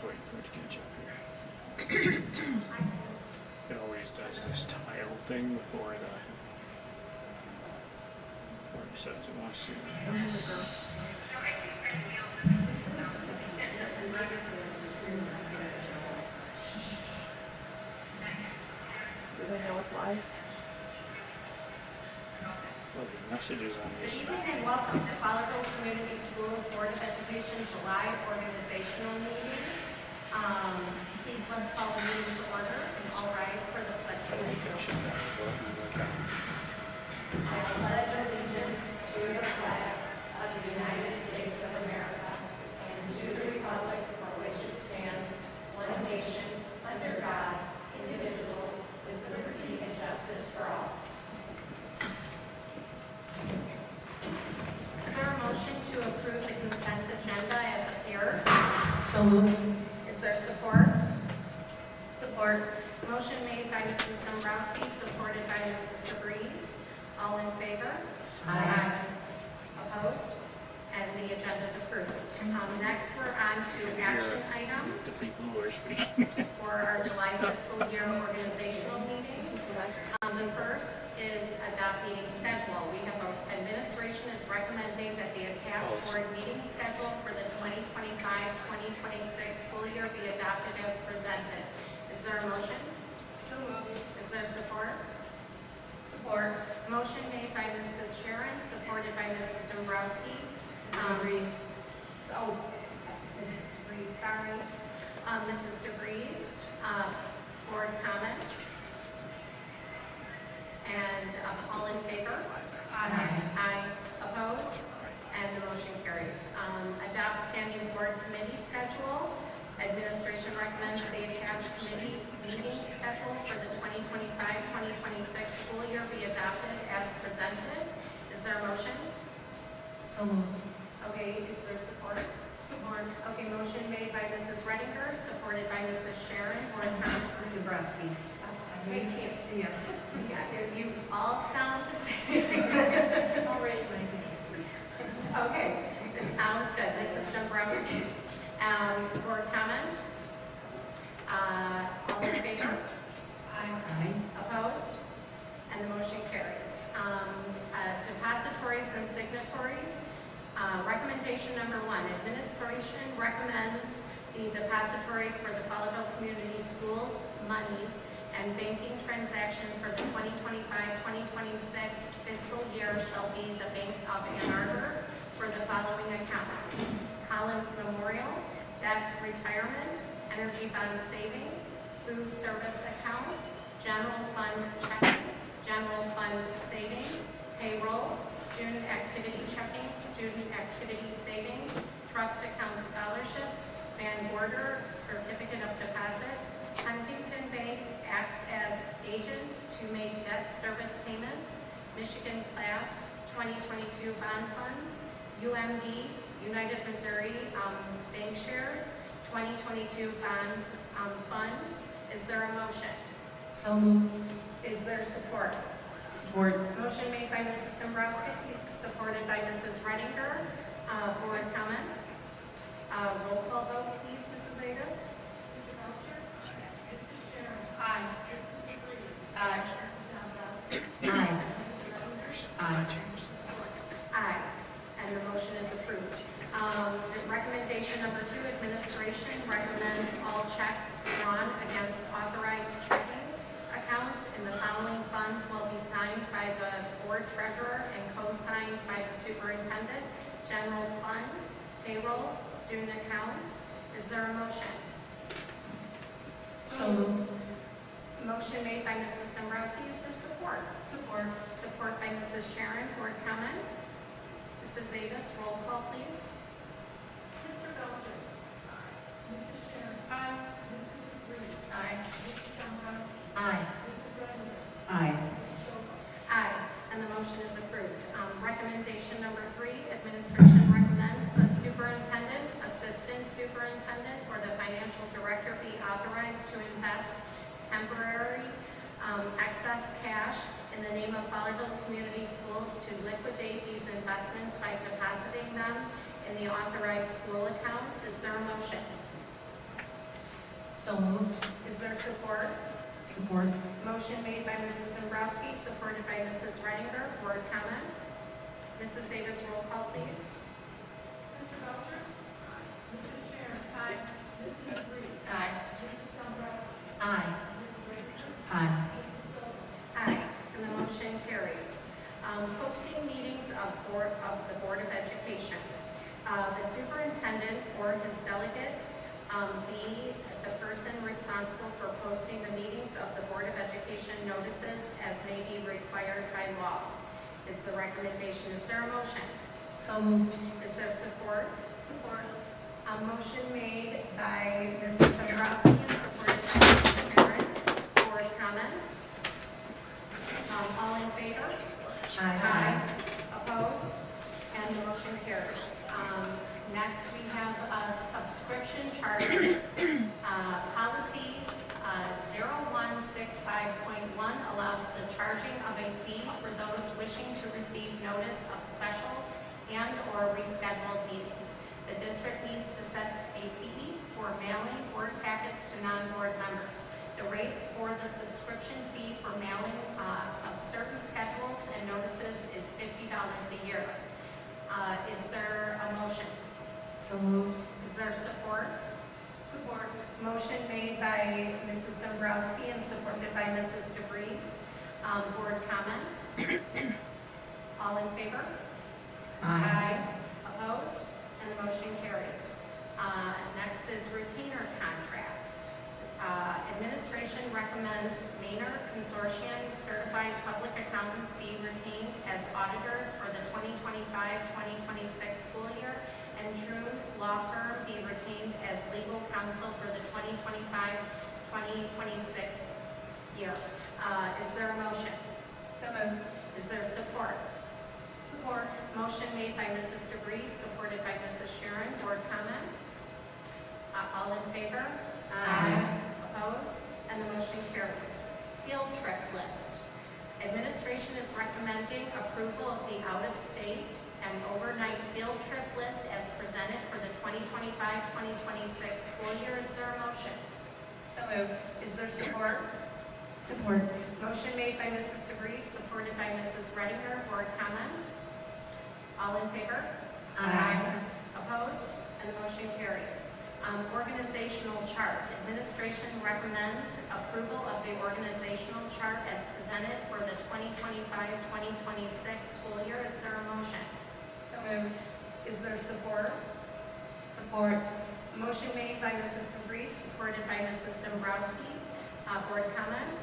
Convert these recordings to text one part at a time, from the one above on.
just waiting for it to catch up here. It always does this tile thing before it says it wants to. Do they know it's live? Well, the messages on Good this. evening and welcome to Fowlerville Community Schools Board of Education July organizational meeting. Please let's call the meeting to order and all rise for the pledge I of don't think I should have a button like that. I pledge allegiance to the flag of the United States of America and to the republic for which it stands, one nation, under God, indivisible, with liberty and justice for all. Is there a motion to approve the consent agenda as appears? So moved. Is there support? Support. Motion made by Mrs. Dombrowski, supported by Mrs. DeVries. All in favor? Aye. Opposed? And the agenda is approved. Next, we're on to action items The people who are speaking. for our July fiscal year organizational meeting. The first is adopt meeting schedule. We have administration is recommending that the attached board meeting schedule for the 2025-2026 school year be adopted as presented. Is there a motion? So moved. Is there support? Support. Motion made by Mrs. Sharon, supported by Mrs. Dombrowski. Mrs. DeVries, sorry. Mrs. DeVries, board comment. And all in favor? Aye. Aye. Opposed? And the motion carries. Adopt standing board committee schedule. Administration recommends the attached committee meeting schedule for the 2025-2026 school year be adopted as presented. Is there a motion? So moved. Okay, is there support? Support. Okay, motion made by Mrs. Redinger, supported by Mrs. Sharon. Board member Dombrowski. You can't see us. Yeah, you all sound the same. I'll raise my hand. Okay, this sounds good. Mrs. Dombrowski. Board comment? All in favor? Aye. Opposed? And the motion carries. Depositories and signatories. Recommendation number 1, administration recommends the depositories for the Fowlerville Community Schools monies and banking transactions for the 2025-2026 fiscal year shall be the Bank of Ann Arbor for the following accounts: Collins Memorial, debt retirement, energy bond savings, food service account, general fund checking, general fund savings, payroll, student activity checking, student activity savings, trust account scholarships, Van Gorder certificate of deposit. Huntington Bank acts as agent to make debt service payments. Michigan Class 2022 bond funds. UMB, United Missouri Bank Shares 2022 bond funds. Is there a motion? So moved. Is there support? Support. Motion made by Mrs. Dombrowski, supported by Mrs. Redinger. Board comment. Roll call vote, please, Mrs. Davis. Mr. Belcher? Mrs. Sharon? Aye. Mrs. DeVries? Aye. Aye. Aye. Aye. And the motion is approved. Recommendation number 2, administration recommends all checks drawn against authorized checking accounts in the following funds will be signed by the board treasurer and co-signed by the superintendent. General fund, payroll, student accounts. Is there a motion? So moved. Motion made by Mrs. Dombrowski. Is there support? Support. Support by Mrs. Sharon. Board comment. Mrs. Davis, roll call, please. Mr. Belcher. Mrs. Sharon. Aye. Mrs. DeVries. Aye. Mrs. Dombrowski. Aye. Mrs. Redinger. Aye. Aye, and the motion is approved. Recommendation number 3, administration recommends the superintendent, assistant superintendent, or the financial director be authorized to invest temporary excess cash in the name of Fowlerville Community Schools to liquidate these investments by depositing them in the authorized school accounts. Is there a motion? So moved. Is there support? Support. Motion made by Mrs. Dombrowski, supported by Mrs. Reitinger. Board comment? Mrs. Davis, roll call, please. Mr. Belcher? Mrs. Sharon? Aye. Mrs. Reed? Aye. Mrs. Dombrowski? Aye. Mrs. Rachel? Aye. Mrs. Silver? Aye, and the motion carries. Posting meetings of the Board of Education. The superintendent or his delegate be the person responsible for posting the meetings of the Board of Education notices as may be required by law. Is the recommendation. Is there a motion? So moved. Is there support? Support. A motion made by Mrs. Dombrowski and supported by Mrs. Sharon. Board comment? All in favor? Aye. Opposed? And the motion carries. Next, we have subscription charges. Policy 0165.1 allows the charging of a fee for those wishing to receive notice of special and/or rescheduled meetings. The district needs to set a fee for mailing board packets to non-board members. The rate for the subscription fee for mailing of certain schedules and notices is $50 a year. Is there a motion? So moved. Is there support? Support. Motion made by Mrs. Dombrowski and supported by Mrs. DeVries. Board comment? All in favor? Opposed? And the motion carries. Next is retainer contracts. Administration recommends Maynard Consortium Certified Public Accountants be retained as auditors for the 2025-2026 school year, and Troon Law Firm be retained as legal counsel for the 2025-2026 year. Is there a motion? So moved. Is there support? Support. Motion made by Mrs. DeVries, supported by Mrs. Sharon. Board comment? All in favor? Opposed? And the motion carries. Field trip list. Administration is recommending approval of the out-of-state and overnight field trip list as presented for the 2025-2026 school year. Is there a motion? So moved. Is there support? Support. Motion made by Mrs. DeVries, supported by Mrs. Reitinger. Board comment? All in favor? Opposed? And the motion carries. Organizational chart. Administration recommends approval of the organizational chart as presented for the 2025-2026 school year. Is there a motion? So moved. Is there support? Support. Motion made by Mrs. DeVries, supported by Mrs. Dombrowski. Board comment?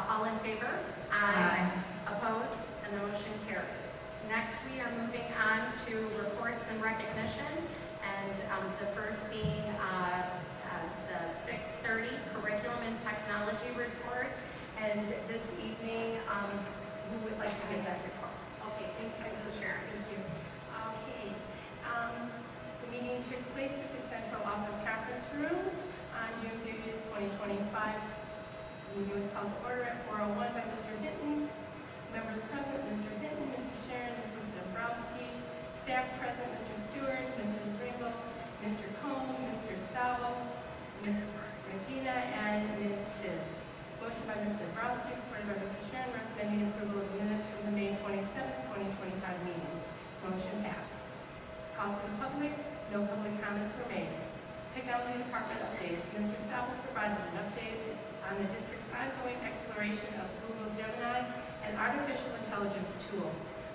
All in favor? Opposed? And the motion carries. Next, we are moving on to reports and recognition, and the first being the 6:30 Curriculum and Technology Report. And this evening, who would like to give that report? Okay, thank you, Mrs. Sharon. Thank you. Okay. The meeting took place at the Central Office Conference Room on June 30th, 2025. The meeting was called to order at 4:01 by Mr. Hinton. Members present, Mr. Hinton, Mrs. Sharon, Mrs. Dombrowski. Staff present, Mr. Stewart, Mrs. Ringel, Mr. Cohn, Mr. Stowell, Ms. Regina, and Ms. Fizz. Motion by Ms. Dombrowski, supported by Mrs. Sharon, recommending approval of minutes from the May 27th, 2025 meeting. Motion passed. Call to the public. No public comments were made. Technology Department updates. Mr. Stowell provided an update on the district's ongoing exploration of Google Gemini, an artificial intelligence tool.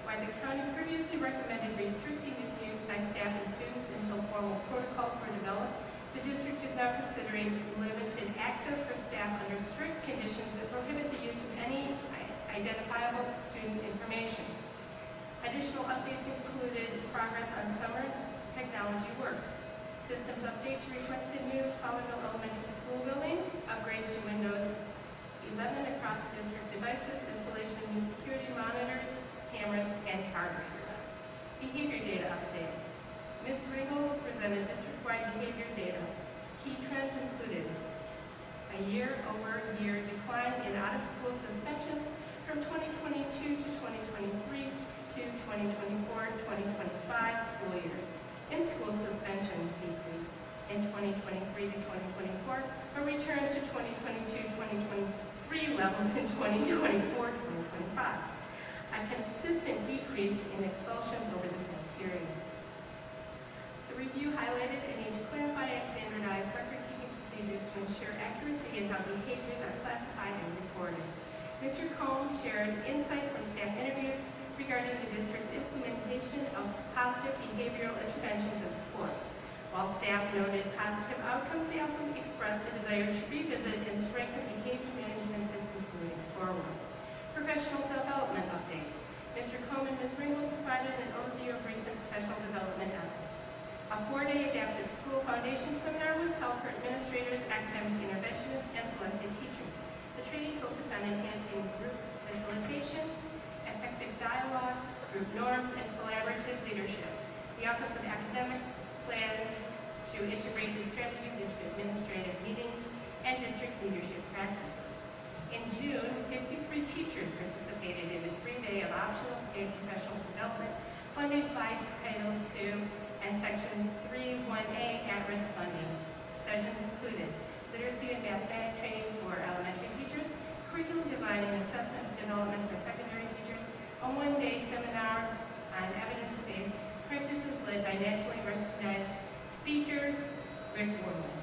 While the county previously recommended restricting its use by staff and students until formal protocols were developed, the district is now considering limited access for staff under strict conditions that prohibit the use of any identifiable student information. Additional updates included progress on summer technology work, systems update to reflect the new Fowlerville Elementary School building, upgrades to Windows 11 across district devices, installation of new security monitors, cameras, and card readers. Behavior data update. Ms. Ringel presented district-wide behavior data. Key trends included a year-over-year decline in out-of-school suspensions from 2022 to 2023 to 2024-2025 school years. In-school suspension decrease. in 2023 to 2024, but return to 2022-2023 levels in 2024-2025. A consistent decrease in expulsions over the same period. The review highlighted a need to clarify and standardize record-keeping procedures to ensure accuracy in how behaviors are classified and reported. Mr. Combs shared insights from staff interviews regarding the district's implementation of positive behavioral interventions and supports. While staff noted positive outcomes, they also expressed a desire to revisit and strengthen behavior management systems moving forward. Professional development updates. Mr. Combs and Ms. Ringel provided an overview of recent professional development efforts. A 4-day adaptive school foundation seminar was held for administrators, academic interventionists, and selected teachers. The training focused on enhancing group facilitation, effective dialogue, group norms, and collaborative leadership. The Office of Academic plans to integrate these strategies into administrative meetings and district leadership practices. In June, 53 teachers participated in a 3-day of optional paid professional development funded by Title II and Section 3.1A at-risk funding. Sessions included literacy and mathematics training for elementary teachers, curriculum design and assessment development for secondary teachers, a 1-day seminar on evidence-based practices led by nationally recognized speaker Rick Warman.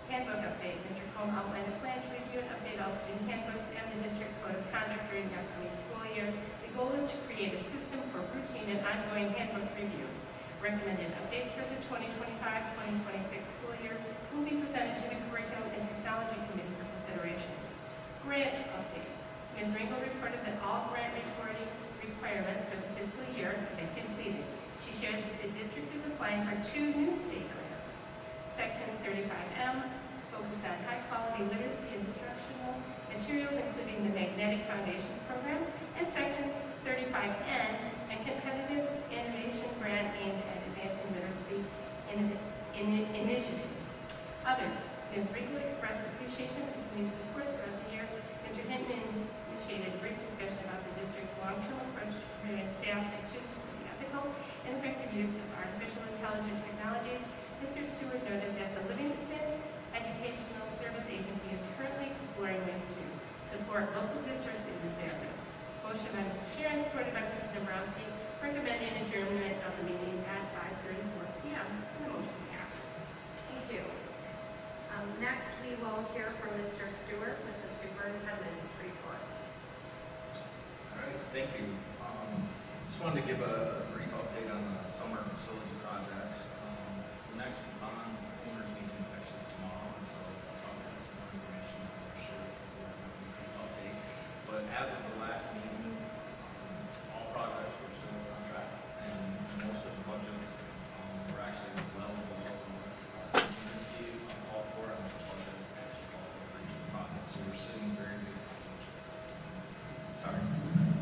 Handbook update. Mr. Combs outlined a plan to review and update all student handbooks and the district code of conduct during the upcoming school year. The goal is to create a system for routine and ongoing handbook review. Recommended updates for the 2025-2026 school year will be presented to the Curriculum and Technology Committee for consideration. Grant update. Ms. Ringel reported that all grant reporting requirements for the fiscal year have been completed. She shared that the district is applying for 2 new state grants. Section 35M focused on high-quality literacy instructional materials, including the Magnetic Foundations Program, and Section 35N, a competitive innovation grant aimed at advancing literacy initiatives. Other, Ms. Ringel expressed appreciation for community support throughout the year. Mr. Hinton initiated a brief discussion about the district's long-term approach to preparing staff and students for the ethical and effective use of artificial intelligence technologies. Mr. Stewart noted that the Livingston Educational Service Agency is currently exploring ways to support local districts in this area. Motion by Mrs. Sharon, supported by Mrs. Dombrowski, recommending adjournment of the meeting at 5:34 p.m. And the motion passed. Thank you. Next, we will hear from Mr. Stewart with the superintendent's report. All right, thank you. Just wanted to give a brief update on the summer facility projects. The next bond owners meeting is actually tomorrow, and so I'll probably have some more information I'll share before a brief update. But as of the last meeting, all projects were still on track, and most of the budgets were actually well below what contingency called for, and the budget actually called for each of the projects. So we're sitting very good.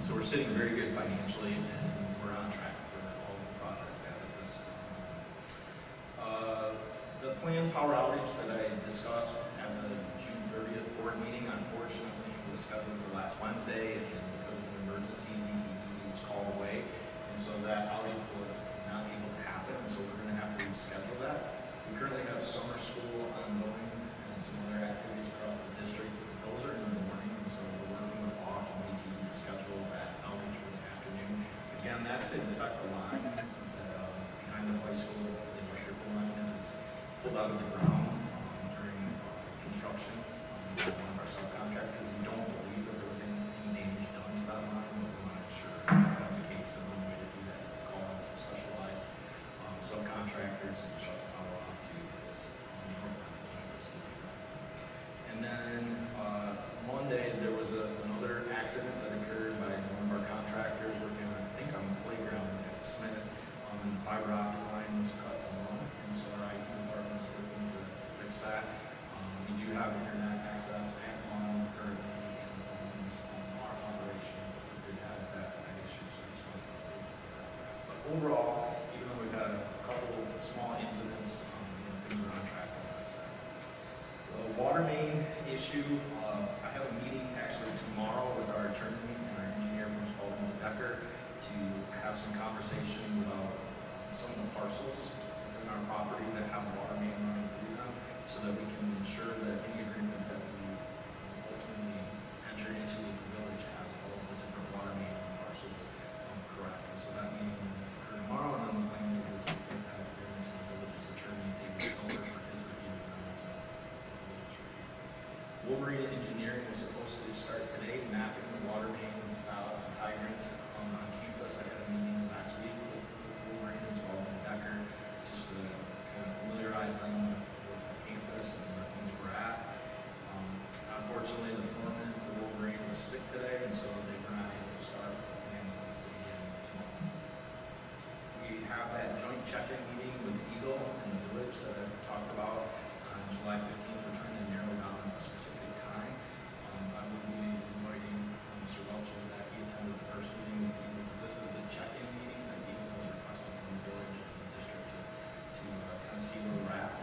So we're sitting very good financially, and we're on track for all the projects as of this. The planned power outage that I discussed at the June 30th board meeting, unfortunately, was scheduled for last Wednesday, and because of an emergency, DTE was called away, and so that outage was not able to happen, and so we're going to have to reschedule that. We currently have summer school ongoing and some other activities across the district. Those are in the morning, and so we're working with OFF and DTE to schedule that outage for the afternoon. Again, that's to inspect the line behind the high school, the electrical line that was pulled out of the ground during construction by one of our subcontractors. We don't believe that there was any damage done to that line, but we want to make sure that's the case. And the only way to do that is to call in some specialized subcontractors and shut the power off to this north on the campus to do that. And then Monday, there was another accident that occurred by one of our contractors working, I think, on the playground at Smith. And the fiber optic line was cut along, and so our IT department is working to fix that. We do have internet access at home currently, and the phones on our operation. We did have that issue, so I just wanted to update you about that. But overall, even though we've had a couple of small incidents, things are on track, as I said. The water main issue, I have a meeting actually tomorrow with our attorney and our engineer from Spalding Decker to have some conversations about some of the parcels within our property that have water Wolverine Engineering was supposed to start today, mapping the water mains, valves, and hydrants on campus. I had a meeting last week with Wolverine as well as Decker, just to kind of familiarize them with the campus and where things were at. Unfortunately, the foreman for Wolverine was sick today, and so they were not able to start. The plan is to begin tomorrow. We have that joint check-in meeting with Eagle and the village that I talked about on July 15th. We're trying to narrow down a specific time. I will be inviting Mr. Welch and that he attended the first meeting with Eagle. This is the check-in meeting that Eagle was requesting from the village and the district to kind of see where we're at,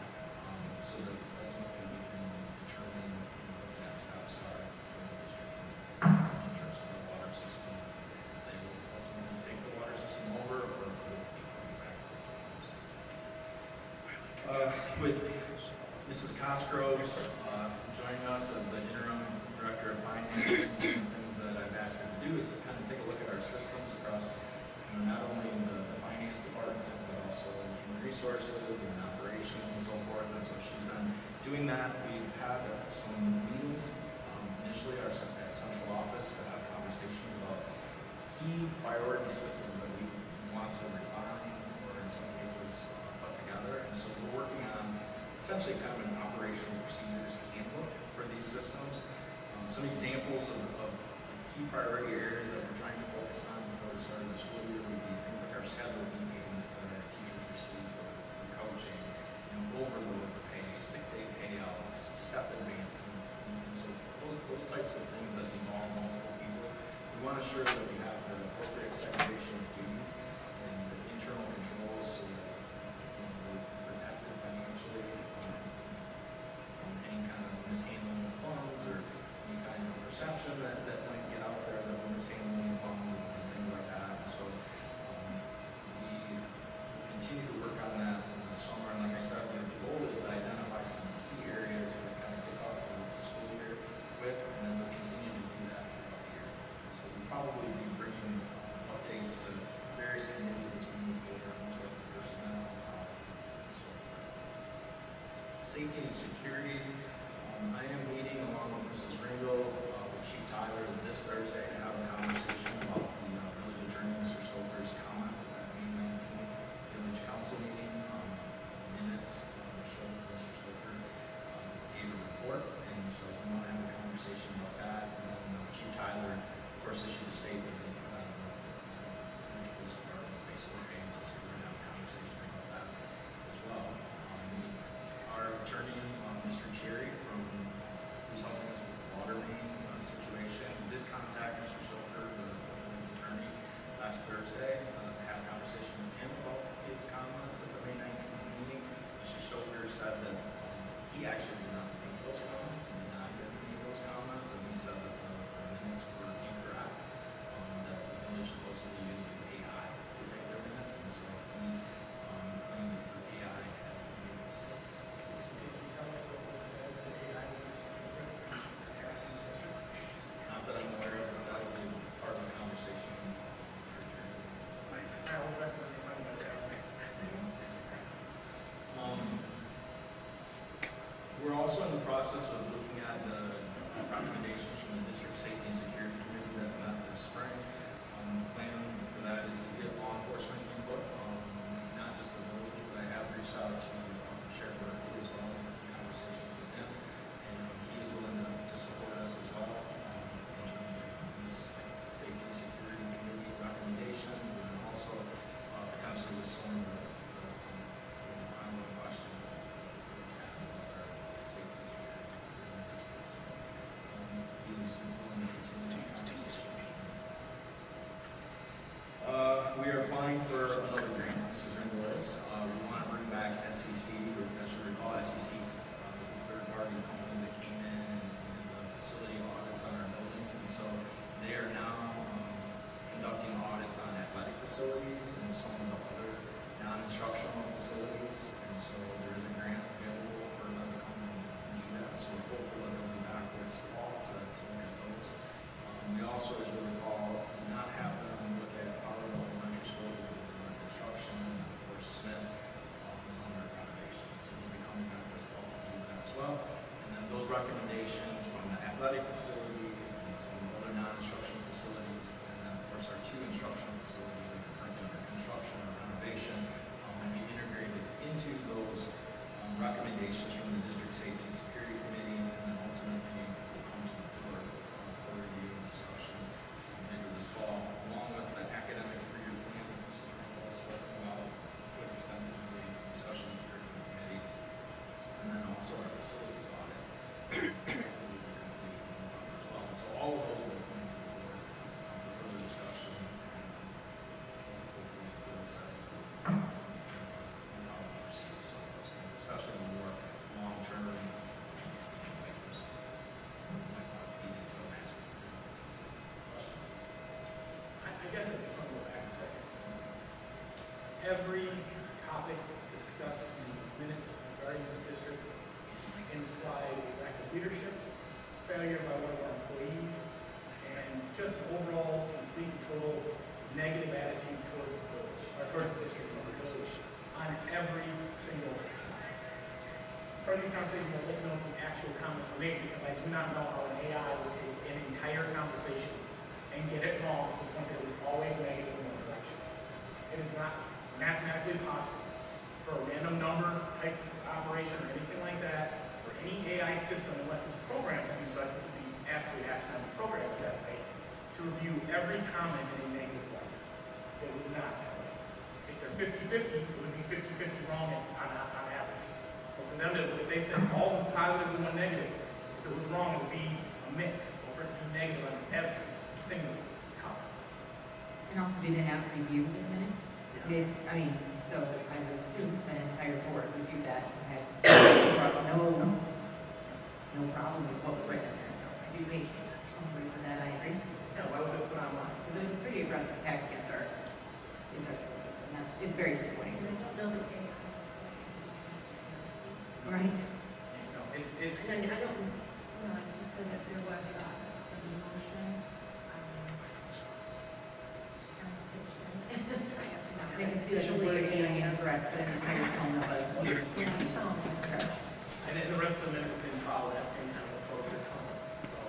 so that ultimately we can determine what the next steps are for the district in terms of the water system. They will ultimately take the water system over, or if it will be coming back. With Mrs. Cosgroves joining us as the interim director of finance, one of the things that I've asked her to do is to kind of take a look at our systems across, not only the finance department, but also human resources and operations and so forth. And so she's been doing that. We've had some meetings, initially our central office, to have conversations about key priority systems that we want to refine, or in some cases put together. And so we're working on essentially kind of an operational procedures handbook for these systems. Some examples of key priority areas that we're trying to focus on before the start of the school year would be things like our scheduled meetings that our teachers receive for coaching, overload pay, sick day payouts, step advancements, and so those types of things that involve multiple people. We want to ensure that we have the appropriate segregation of duties and the internal controls so that we're protected financially from any kind of mishandling of funds or any kind of perception that might get out there that we're mishandling funds and things like that. So we continue to work on that in the summer. And like I said, the goal is to identify some key areas to kind of kick off the school year with, and then we'll continue to do that throughout the year. So we'll probably be bringing updates to various committees as we move forward, most like the personnel, policy, and so forth. Safety and security. I am meeting along with Mrs. Ringo, with Chief Tyler this Thursday to have a conversation about the village attorney, Mr. Stoker's comments at that May 19th village council meeting. Minutes, Mr. Stoker gave a report, and so we want to have a conversation about that. And then Chief Tyler, of course, issued a statement that the police department's basically paying us, so we're going to have a conversation about that as well. Our attorney, Mr. Cherry, who's helping us with the water main situation, did contact Mr. Stoker, the attorney, last Thursday, had a conversation with him about his comments at the May 19th meeting. Mr. Stoker said that he actually did not make those comments, and did not get any of those comments, and he said that the minutes were incorrect, that the village supposedly using AI to take their minutes, and so he claimed that the AI had made mistakes. Not that I'm aware of, but that was part of the conversation. We're also in the process of looking at the recommendations from the District Safety and Security Committee that met this spring. The plan for that is to get law enforcement input, not just the village, but I have reached out to Sheriff Murphy as well, and had some conversations with him, and he is willing to support us as well in terms of this Safety and Security Committee recommendations, and then also potentially with some of the ongoing questions that the village has about our safety and security in the district. So he's willing to continue to conversation. We are applying for another grant. This is Ringo's. We want to bring back SEC, or as you recall, SEC was a third-party company that came in and did the facility audits on our buildings, and so they are now conducting audits on athletic facilities and some of the other non-instructional facilities, and so there's a grant available for them to come and do that. So we're hopeful that they'll be back this fall to look at those. We also, as you recall, did not have them look at Fowler Elementary School because of the construction, and of course Smith was under renovation. So we'll be coming back this fall to do that as well. And then those recommendations will athletic facility and some other non-instructional facilities, and then, of course, our two instructional facilities that are currently under construction or renovation will be integrated into those recommendations from the District Safety and Security Committee, and then ultimately will come to the board for review and discussion later this fall, along with the academic three-year plan. So we'll also come out with extensively discussion with the curriculum committee, and then also our facilities audit. Hopefully we're complete in November as well. So all of those will be coming to the board for further discussion and hopefully a good set of how we proceed. So those things, especially the more long-term items, might want to feed into the master plan. I guess I just want to go back a second. Every topic discussed in these minutes regarding this district implied a lack of leadership, failure by one of our employees, and just overall complete and total negative attitude towards the village, or towards the district from the village on every single topic. Part of these conversations will let you know if the actual comments were made, because I do not know how an AI would take an entire conversation and get it wrong to the point that it was always negative in one direction. It is not mathematically possible for a random number type operation or anything like that, or any AI system, unless it's programmed to do such, which would be absolutely accidental programmed that way, to review every comment in a negative way. It was not that way. If they're 50-50, it would be 50-50 wrong on average. But for them, if they said all positive and one negative, if it was wrong, it would be a mix, or for it to be negative on every single comment. And also, do they have review the minutes? I mean, so I would assume the entire board reviewed that and had no problem with what was written in there. So I do think somebody for that, I agree. No, why was it put online? Because it was a pretty aggressive attack against our school system. It's very disappointing. And I don't know that they have. Right? No, it's, And then I don't, no, it's just that there was some emotion, competition. They can see that the word being incorrect, but an entire tone of a Yeah, tone. stretch. and then the rest of the minutes didn't follow that same kind of approach or tone. So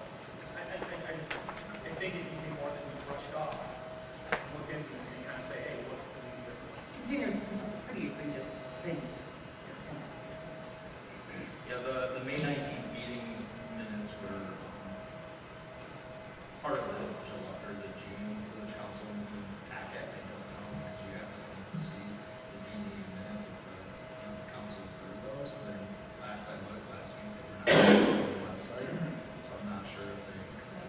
I think it needs to be more than just brushed off. Look into it and kind of say, hey, what can we do differently? See, there's some pretty egregious things. Yeah, the May 19th meeting minutes were part of the July, or the June village council meeting packet. I don't know, as you have to see the DD minutes of the council approved those. And then last I looked, last week, they were not on the website, so I'm not sure if they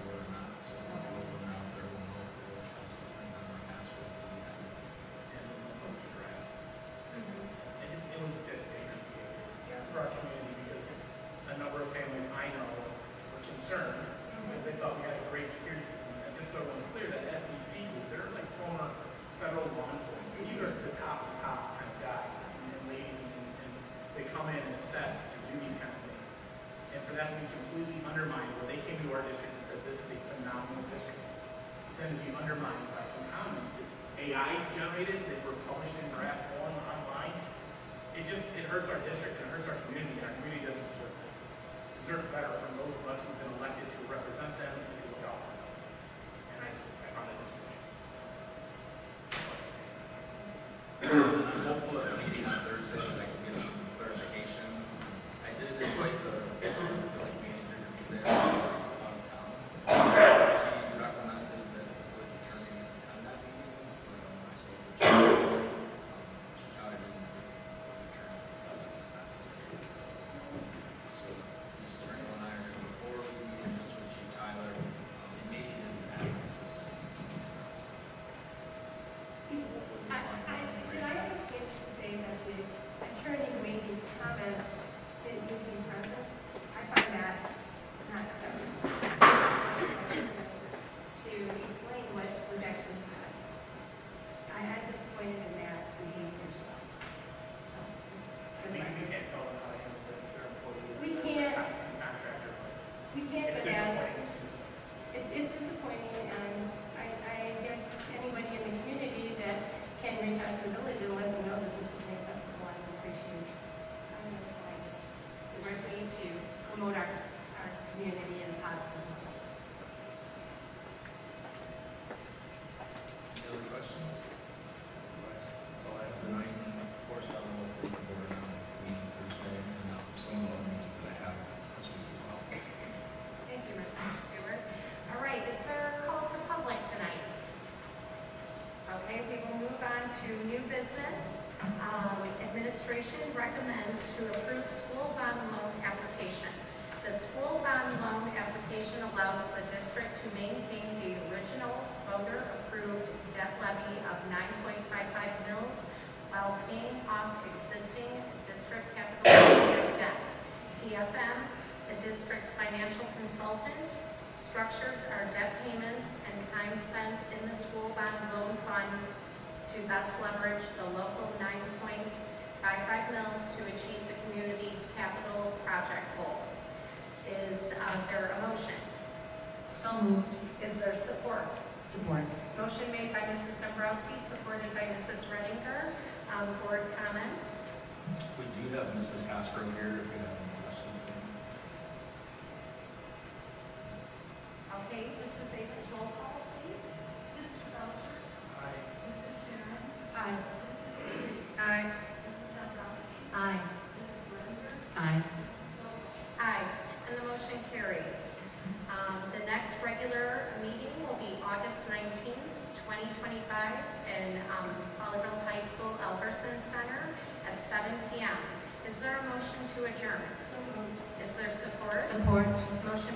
were or not. So if they were not, there will know if the village council approved them or asked for the minutes. And then the public draft. Mm-hmm. It was devastating for our community because a number of families I know were concerned because they thought we had a great security system. And just so everyone's clear, that SEC group, they're like former federal law enforcement. These are the top kind of guys and ladies, and they come in and assess and do these kind of things. And for that to be completely undermined, where they came to our district and said, this is a phenomenal district, then to be undermined by some comments that AI generated that were published in draft form online, it hurts our district and it hurts our community, and our community doesn't deserve that. It deserves better from those of us who've been elected to represent them and to look out for them. And I found that disappointing. So, that's all I say. I'm hopeful at the meeting on Thursday that I can get some clarification. I did invite the village manager to be there. She's out of town. She recommended that the village attorney attend that meeting, but I spoke with her. She probably didn't think the village attorney was necessary. So Ms. Stringle and I are going to go forward with the meeting just with Chief Tyler. It may be his advocacy. Did I understand you to say that the attorney who made these comments didn't need to be present? I find that not acceptable. To explain what was actually said. I am disappointed in that behavior as well. So, just for the We record. can't tell them how to handle their employees. We can't. Contractor, but We can't, it's but as, disappointing. It's just- it's disappointing, and I guess anybody in the community that can reach out to the village and let them know that this is unacceptable, I would appreciate it. I mean, that's why I just, we're going to promote our community in a positive positive note. Any other questions? Otherwise, that's all I have tonight. And of course, I will take the board on meeting Thursday and some of the other meetings that I have this week as well. Thank you, Mr. Stewart. All right, is there a call to public tonight? Okay, we will move on to new business. Administration recommends to approve school bond loan application. The school bond loan application allows the district to maintain the original voter-approved debt levy of 9.55 mils while paying off existing district capital debt. PFM, the district's financial consultant, structures our debt payments and time spent in the school bond loan fund to best leverage the local 9.55 mils to achieve the community's capital project goals. Is there a motion? So moved. Is there support? Support. Motion made by Mrs. Dombrowski, supported by Mrs. Redinger. Board comment? We do have Mrs. Cosgrove here if you have any questions. Okay, Mrs. Davis, roll call, please. Mr. Belcher. Aye. Mrs. Sharon. Aye. Mrs. Davis. Aye. Mrs. Dombrowski. Aye. Mrs. Redinger. Aye. Mrs. Silver. Aye, and the motion carries. The next regular meeting will be August 19th, 2025 in Colleyville High School Elverson Center at 7 p.m. Is there a motion to adjourn? So moved. Is there support? Support. Motion